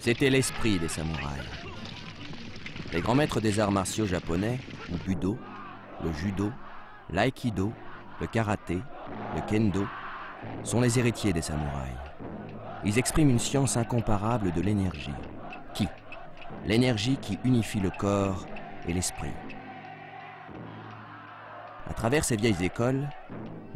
C'était l'esprit des samouraïs. Les grands maîtres des arts martiaux japonais, ou budo, le judo, l'aïkido, le karaté, le kendo, sont les héritiers des samouraïs. Ils expriment une science incomparable de l'énergie. Ki, l'énergie qui unifie le corps et l'esprit. À travers ces vieilles écoles,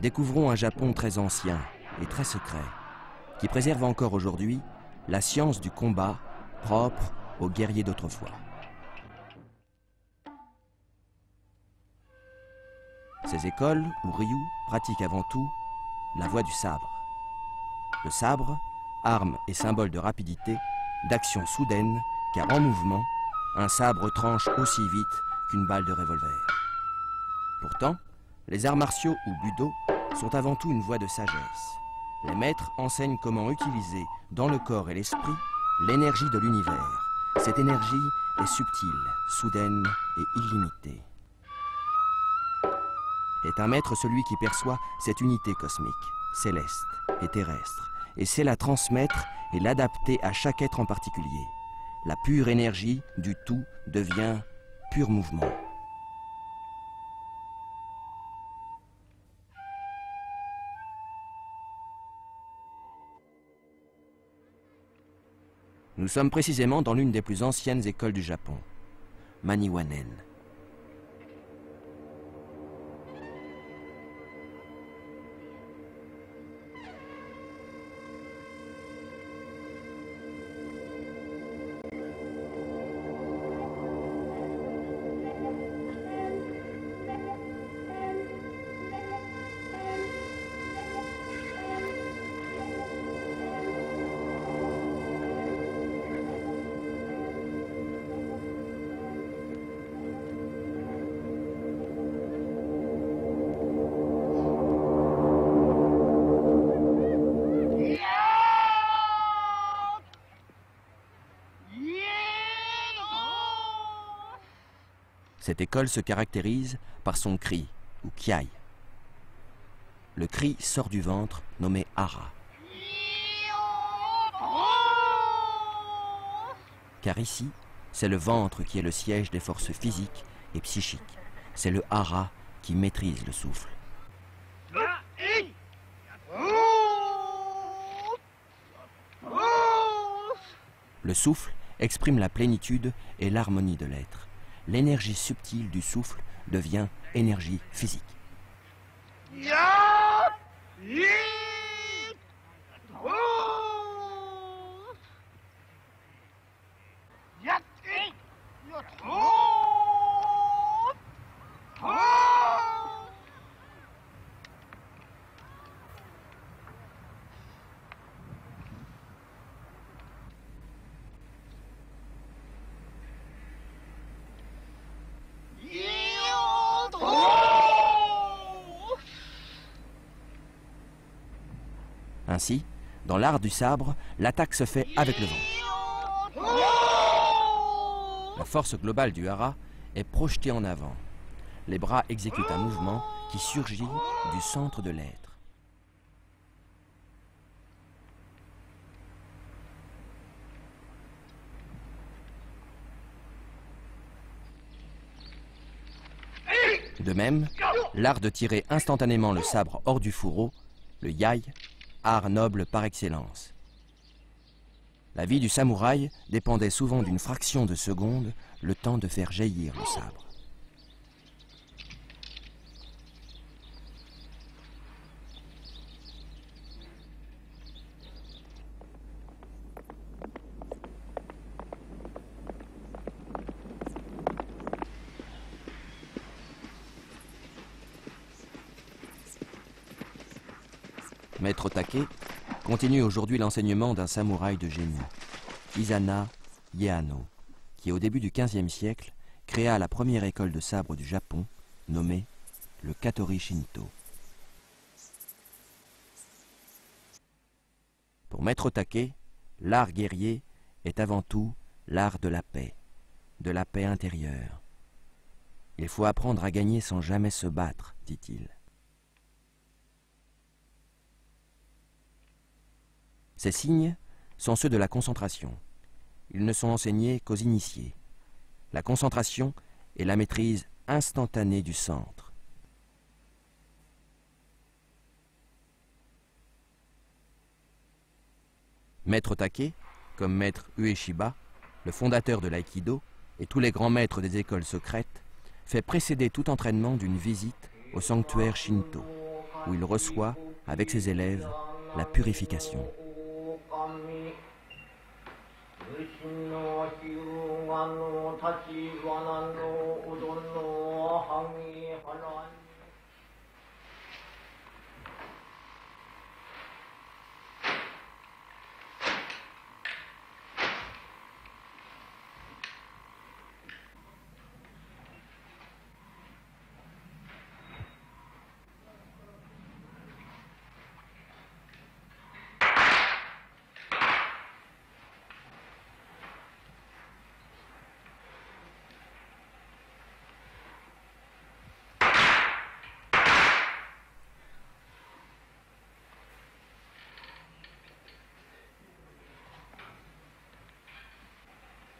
découvrons un Japon très ancien et très secret, qui préserve encore aujourd'hui la science du combat propre aux guerriers d'autrefois. Ces écoles, où Ryu pratique avant tout la voie du sabre. Le sabre, arme et symbole de rapidité, d'action soudaine, car en mouvement, un sabre tranche aussi vite qu'une balle de revolver. Pourtant, les arts martiaux ou budo sont avant tout une voie de sagesse. Les maîtres enseignent comment utiliser, dans le corps et l'esprit, l'énergie de l'univers. Cette énergie est subtile, soudaine et illimitée. Est un maître celui qui perçoit cette unité cosmique, céleste et terrestre, et sait la transmettre et l'adapter à chaque être en particulier. La pure énergie du tout devient pur mouvement. Nous sommes précisément dans l'une des plus anciennes écoles du Japon, Maniwanen. Cette école se caractérise par son cri, ou kiai. Le cri sort du ventre, nommé hara. Car ici, c'est le ventre qui est le siège des forces physiques et psychiques. C'est le hara qui maîtrise le souffle. Le souffle exprime la plénitude et l'harmonie de l'être. L'énergie subtile du souffle devient énergie physique. Ainsi, dans l'art du sabre, l'attaque se fait avec le ventre. La force globale du hara est projetée en avant. Les bras exécutent un mouvement qui surgit du centre de l'être. De même, l'art de tirer instantanément le sabre hors du fourreau, le yai, art noble par excellence. La vie du samouraï dépendait souvent d'une fraction de seconde, le temps de faire jaillir le sabre. Maître Take continue aujourd'hui l'enseignement d'un samouraï de génie, Izana Yeano, qui au début du XVe siècle créa la première école de sabre du Japon, nommée le Katori Shinto. Pour Maître Take, l'art guerrier est avant tout l'art de la paix intérieure. Il faut apprendre à gagner sans jamais se battre, dit-il. Ces signes sont ceux de la concentration. ils ne sont enseignés qu'aux initiés. La concentration et la maîtrise instantanée du centre. Maître Take, comme maître Ueshiba, le fondateur de l'aïkido, et tous les grands maîtres des écoles secrètes, fait précéder tout entraînement d'une visite au sanctuaire Shinto, où il reçoit, avec ses élèves, la purification.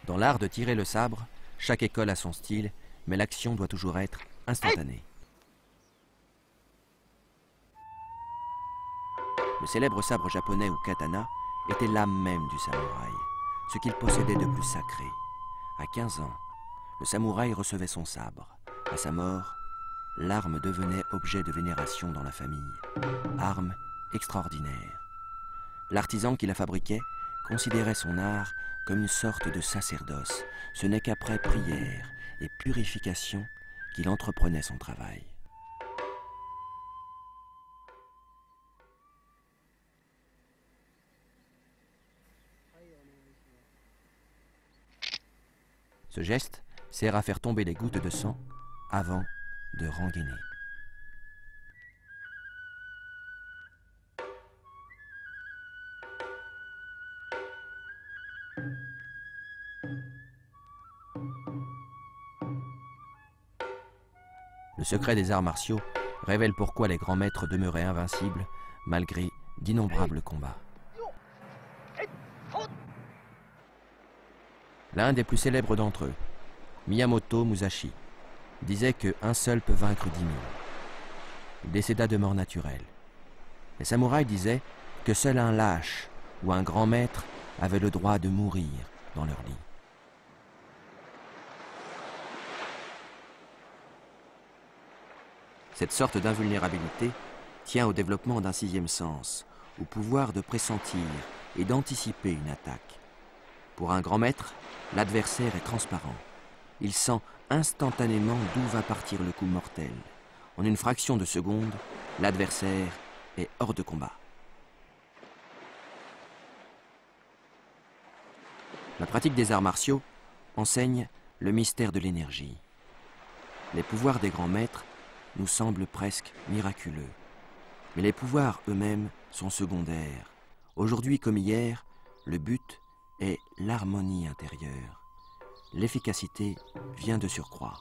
Dans l'art de tirer le sabre, chaque école a son style, mais l'action doit toujours être instantanée. Le célèbre sabre japonais ou katana était l'âme même du samouraï, ce qu'il possédait de plus sacré. À 15 ans, le samouraï recevait son sabre. À sa mort, l'arme devenait objet de vénération dans la famille. Arme extraordinaire. L'artisan qui la fabriquait considérait son art comme une sorte de sacerdoce. Ce n'est qu'après prière et purification qu'il entreprenait son travail. Ce geste sert à faire tomber les gouttes de sang avant de rengainer. Le secret des arts martiaux révèle pourquoi les grands maîtres demeuraient invincibles malgré d'innombrables combats. L'un des plus célèbres d'entre eux, Miyamoto Musashi, disait qu'un seul peut vaincre 10 000. Il décéda de mort naturelle. Les samouraïs disaient que seul un lâche ou un grand maître avait le droit de mourir dans leur lit. Cette sorte d'invulnérabilité tient au développement d'un 6e sens, au pouvoir de pressentir et d'anticiper une attaque. Pour un grand maître, l'adversaire est transparent. Il sent instantanément d'où va partir le coup mortel. En une fraction de seconde, l'adversaire est hors de combat. La pratique des arts martiaux enseigne le mystère de l'énergie. Les pouvoirs des grands maîtres nous semblent presque miraculeux. Mais les pouvoirs eux-mêmes sont secondaires. Aujourd'hui comme hier, le but est l'harmonie intérieure. L'efficacité vient de surcroît.